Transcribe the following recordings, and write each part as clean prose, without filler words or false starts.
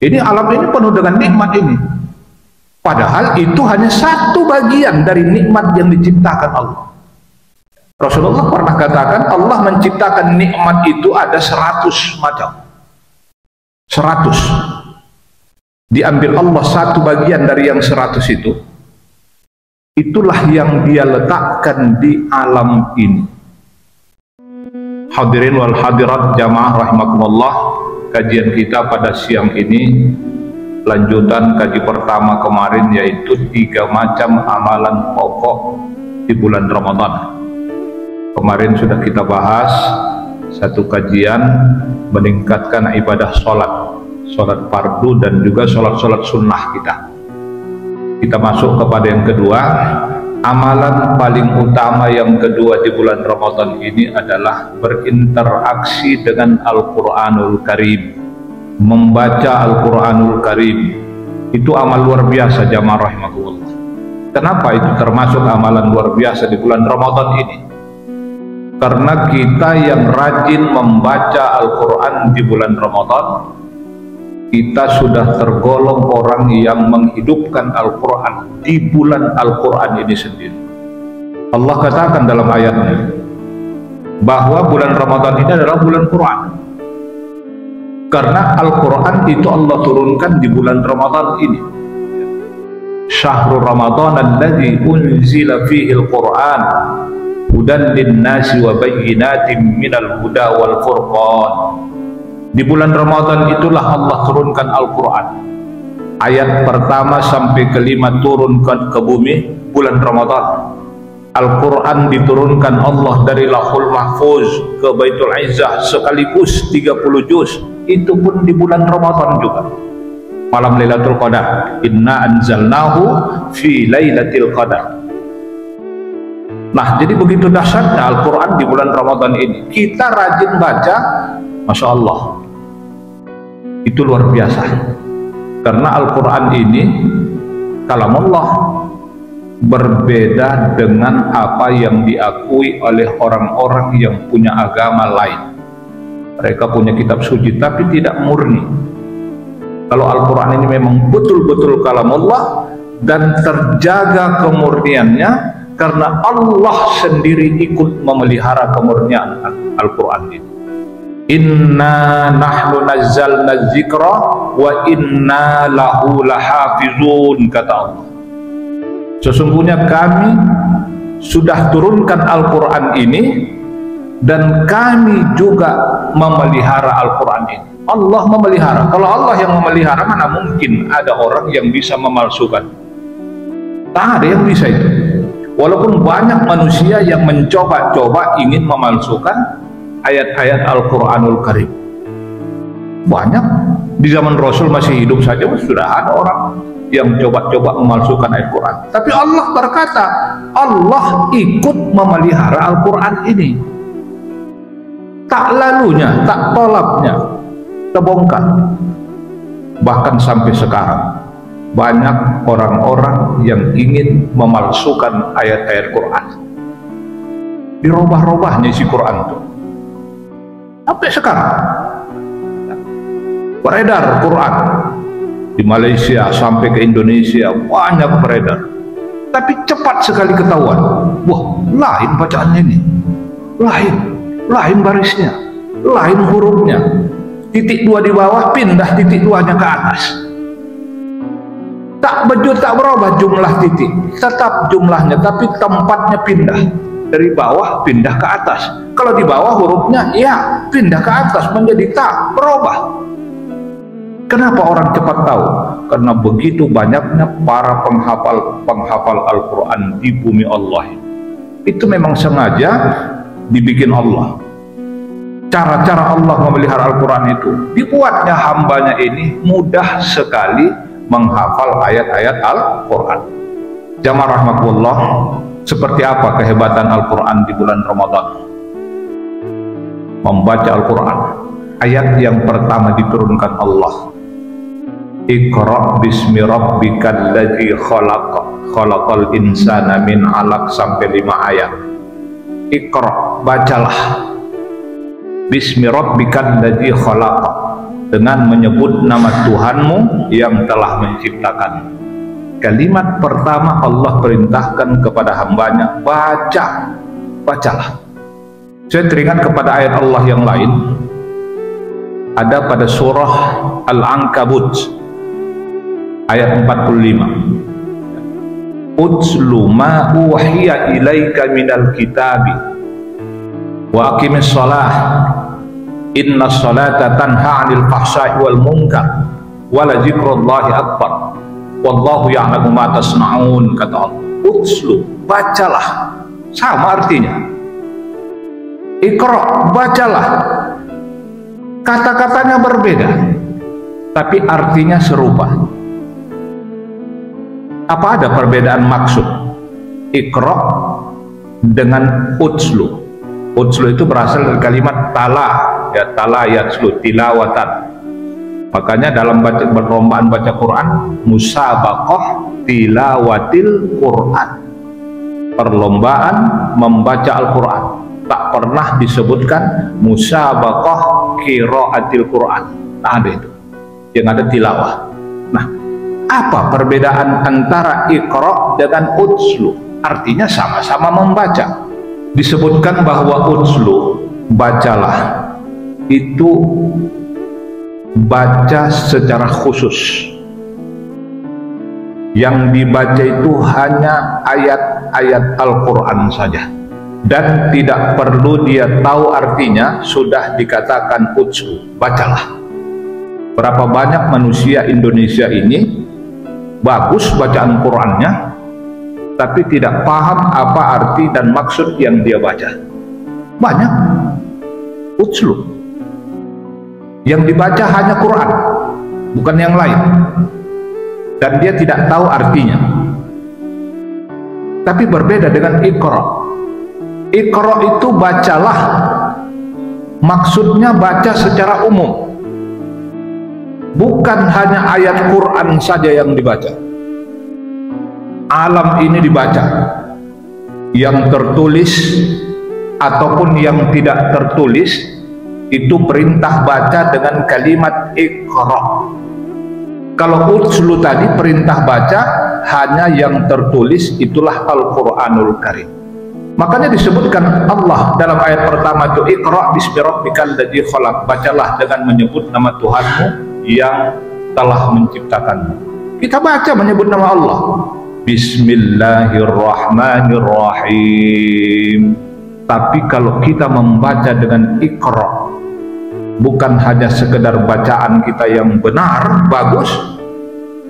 Ini alam ini penuh dengan nikmat ini. Padahal itu hanya satu bagian dari nikmat yang diciptakan Allah. Rasulullah pernah katakan Allah menciptakan nikmat itu ada 100 macam. 100. Diambil Allah satu bagian dari yang 100 itu. Itulah yang dia letakkan di alam ini. Hadirin wal hadirat jamaah rahimakumullah, kajian kita pada siang ini lanjutan kaji pertama kemarin, yaitu 3 macam amalan pokok di bulan Ramadan. Kemarin sudah kita bahas satu kajian meningkatkan ibadah sholat fardu dan juga sholat sunnah kita. Kita masuk kepada yang kedua. Amalan paling utama yang kedua di bulan Ramadan ini adalah berinteraksi dengan Al-Quranul Karim, membaca Al-Quranul Karim. Itu amal luar biasa jamaah rahimahullah. Kenapa itu termasuk amalan luar biasa di bulan Ramadan ini? Karena kita yang rajin membaca Al-Quran di bulan Ramadan, kita sudah tergolong orang yang menghidupkan Al-Quran di bulan Al-Quran ini sendiri. Allah katakan dalam ayatnya bahwa bulan Ramadan ini adalah bulan Quran, karena Al-Quran itu Allah turunkan di bulan Ramadan ini. Syahrul Ramadan alladzi unzila fihi al-Quran hudan lin-nasi wa bayyinatin minal huda wal furqan. Di bulan Ramadan itulah Allah turunkan Al-Quran. Ayat pertama sampai kelima turunkan ke bumi bulan Ramadan. Al-Quran diturunkan Allah dari Lauhul Mahfuz ke Baitul Izzah sekaligus 30 juz. Itu pun di bulan Ramadan juga. Malam Lailatul Qadar. Inna anzalnahu fi Lailatul Qadar. Nah, jadi begitu dahsyatnya Al-Quran di bulan Ramadan ini. Kita rajin baca, Masya Allah, itu luar biasa. Karena Al-Quran ini kalam Allah, berbeda dengan apa yang diakui oleh orang-orang yang punya agama lain. Mereka punya kitab suci tapi tidak murni. Kalau Al-Quran ini memang betul-betul kalam Allah dan terjaga kemurniannya, karena Allah sendiri ikut memelihara kemurnian Al-Quran ini. Inna nahnu nazzalna dzikra wa inna lahu lahafizun, kata Allah. Sesungguhnya kami sudah turunkan Al-Quran ini dan kami juga memelihara Al-Quran ini. Allah memelihara. Kalau Allah yang memelihara, mana mungkin ada orang yang bisa memalsukan? Tak ada yang bisa itu. Walaupun banyak manusia yang mencoba-coba ingin memalsukan ayat-ayat Al-Quranul Karim. Banyak. Di zaman Rasul masih hidup saja sudah ada orang yang coba-coba memalsukan ayat Quran. Tapi Allah berkata, Allah ikut memelihara Al-Quran ini. Tak lalunya, tak tolaknya terbongkar. Bahkan sampai sekarang banyak orang-orang yang ingin memalsukan ayat-ayat Quran. Dirubah-rubahnya isi Quran itu. Sampai sekarang beredar Quran di Malaysia sampai ke Indonesia, banyak beredar. Tapi cepat sekali ketahuan. Wah, lain bacaannya ini. Lain barisnya, lain hurufnya. Titik 2 di bawah, pindah titik 2-nya ke atas. Tak berubah jumlah titik, tetap jumlahnya, tapi tempatnya pindah. Dari bawah pindah ke atas. Kalau di bawah hurufnya ya pindah ke atas menjadi tak berubah. Kenapa orang cepat tahu? Karena begitu banyaknya para penghafal Al-Quran di bumi Allah. Itu memang sengaja dibikin Allah. Cara-cara Allah memelihara Al-Quran itu dibuatnya hambanya ini mudah sekali menghafal ayat-ayat Al-Quran. Jamaah rahmatullah, seperti apa kehebatan Al-Quran di bulan Ramadan? Membaca Al-Quran, ayat yang pertama diturunkan Allah, Iqra bismi rabbikal ladzi khalaq, khalaqal insana min 'alaq, sampai 5 ayat. Iqra, bacalah. Bismi rabbikal ladzi khalaq, dengan menyebut nama Tuhanmu yang telah menciptakan. Kalimat pertama Allah perintahkan kepada hambanya, bacalah. Saya teringat kepada ayat Allah yang lain, ada pada surah Al-Ankabut ayat 45. Utslu ma uhiya ilaika minal kitabi wa aqimis shalah inna sholata tanha 'anil fahsya'i wal munkar wa la dzikrullahi akbar wallahu ya'lamu ma tasna'un. Kata Allah, utslu, bacalah, sama artinya. Iqra, bacalah. Kata-katanya berbeda tapi artinya serupa. Apa ada perbedaan maksud Iqra dengan utslu? Utslu itu berasal dari kalimat tala, ya, tala yatslu, tilawatan. Makanya dalam perlombaan baca Quran, musabaqah tilawatil Quran, perlombaan membaca Al-Quran. Tak pernah disebutkan musabaqah qiraatil Quran. Nah, ada itu yang ada tilawah. Nah, apa perbedaan antara Iqra dengan utslu? Artinya sama-sama membaca. Disebutkan bahwa utslu, bacalah, itu baca secara khusus. Yang dibaca itu hanya ayat-ayat Al-Quran saja, dan tidak perlu dia tahu artinya, sudah dikatakan utslu, bacalah. Berapa banyak manusia Indonesia ini bagus bacaan Qurannya, tapi tidak paham apa arti dan maksud yang dia baca. Banyak. Utslu, yang dibaca hanya Quran, bukan yang lain, dan dia tidak tahu artinya. Tapi berbeda dengan Iqra. Iqra itu bacalah, maksudnya baca secara umum, bukan hanya ayat Quran saja yang dibaca. Alam ini dibaca, yang tertulis ataupun yang tidak tertulis, itu perintah baca dengan kalimat Iqra. Kalau utslu tadi perintah baca hanya yang tertulis, itulah Al-Quranul Karim. Makanya disebutkan Allah dalam ayat pertama itu, Iqra bismi rabbikal ladzi khalaq, bacalah dengan menyebut nama Tuhanmu yang telah menciptakanmu. Kita baca menyebut nama Allah, Bismillahirrahmanirrahim. Tapi kalau kita membaca dengan Iqra, bukan hanya sekedar bacaan kita yang benar, bagus,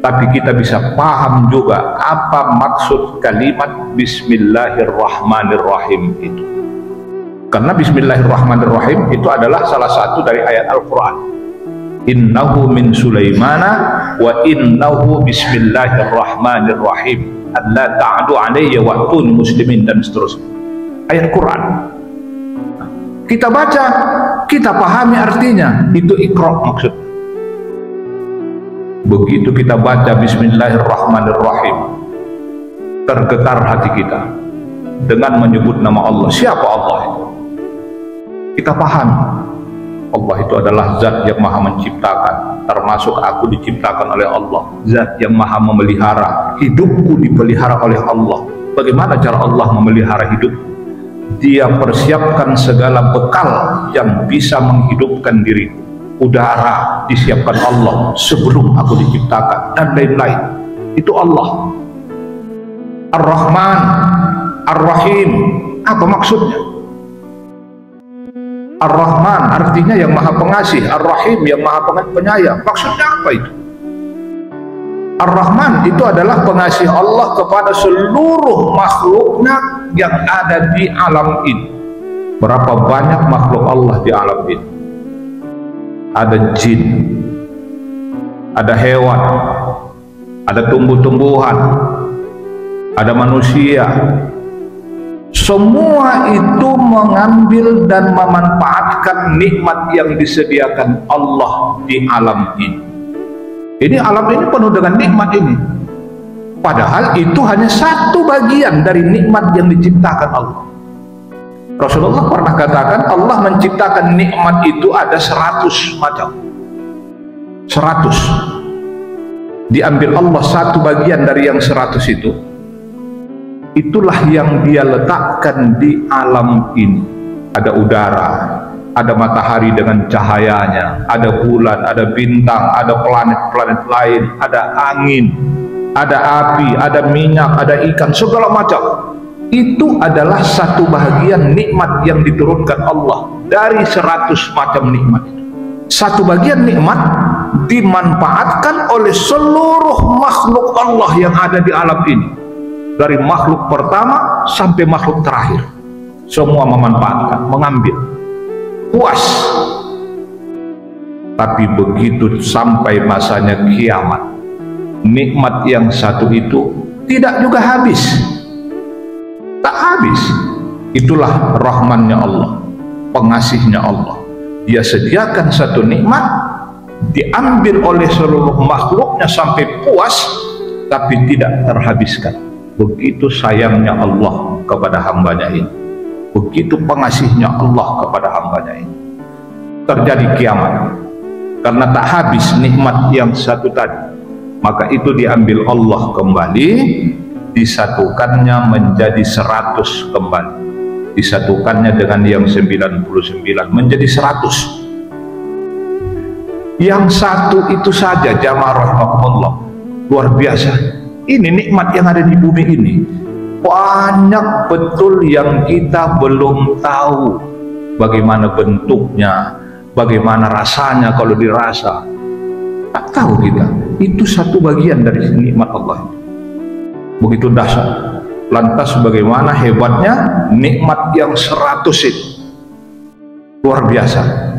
tapi kita bisa paham juga apa maksud kalimat Bismillahirrahmanirrahim itu. Karena Bismillahirrahmanirrahim itu adalah salah satu dari ayat Al-Quran. Innahu min Sulaimana wa innahu bismillahirrahmanirrahim alla ta'adu alayya wa atuni muslimin, dan seterusnya. Ayat Quran. Kita baca, kita pahami artinya, itu Iqra maksud. Begitu kita baca Bismillahirrahmanirrahim, tergetar hati kita dengan menyebut nama Allah. Siapa Allah itu? Kita paham, Allah itu adalah zat yang maha menciptakan, termasuk aku diciptakan oleh Allah. Zat yang maha memelihara, hidupku dipelihara oleh Allah. Bagaimana cara Allah memelihara hidup? Dia persiapkan segala bekal yang bisa menghidupkan diri. Udara disiapkan Allah sebelum aku diciptakan, dan lain-lain. Itu Allah. Ar-Rahman, Ar-Rahim, apa maksudnya? Ar-Rahman artinya yang maha pengasih, Ar-Rahim yang maha penyayang. Maksudnya apa itu? Ar-Rahman itu adalah pengasih Allah kepada seluruh makhluknya yang ada di alam ini. Berapa banyak makhluk Allah di alam ini? Ada jin, ada hewan, ada tumbuh-tumbuhan, ada manusia. Semua itu mengambil dan memanfaatkan nikmat yang disediakan Allah di alam ini. Ini alam ini penuh dengan nikmat ini. Padahal itu hanya satu bagian dari nikmat yang diciptakan Allah. Rasulullah pernah katakan Allah menciptakan nikmat itu ada 100 macam. 100. Diambil Allah satu bagian dari yang 100 itu, itulah yang dia letakkan di alam ini. Ada udara, ada matahari dengan cahayanya, ada bulan, ada bintang, ada planet-planet lain, ada angin, ada api, ada minyak, ada ikan, segala macam. Itu adalah satu bagian nikmat yang diturunkan Allah dari 100 macam nikmat itu. Satu bagian nikmat dimanfaatkan oleh seluruh makhluk Allah yang ada di alam ini, dari makhluk pertama sampai makhluk terakhir. Semua memanfaatkan, mengambil, puas. Tapi begitu sampai masanya kiamat, nikmat yang satu itu tidak juga habis, tak habis. Itulah rahmannya Allah, pengasihnya Allah. Dia sediakan satu nikmat, diambil oleh seluruh makhluknya sampai puas, tapi tidak terhabiskan. Begitu sayangnya Allah kepada hambanya ini, begitu pengasihnya Allah kepada hambanya ini. Terjadi kiamat karena tak habis nikmat yang satu tadi, maka itu diambil Allah kembali, disatukannya menjadi 100 kembali, disatukannya dengan yang 99 menjadi 100. Yang satu itu saja, jamaah rahmatullah, luar biasa. Ini nikmat yang ada di bumi ini, banyak betul yang kita belum tahu bagaimana bentuknya, bagaimana rasanya kalau dirasa. Tak tahu kita. Itu satu bagian dari nikmat Allah. Begitu dahsyat. Lantas bagaimana hebatnya nikmat yang 100 itu, luar biasa.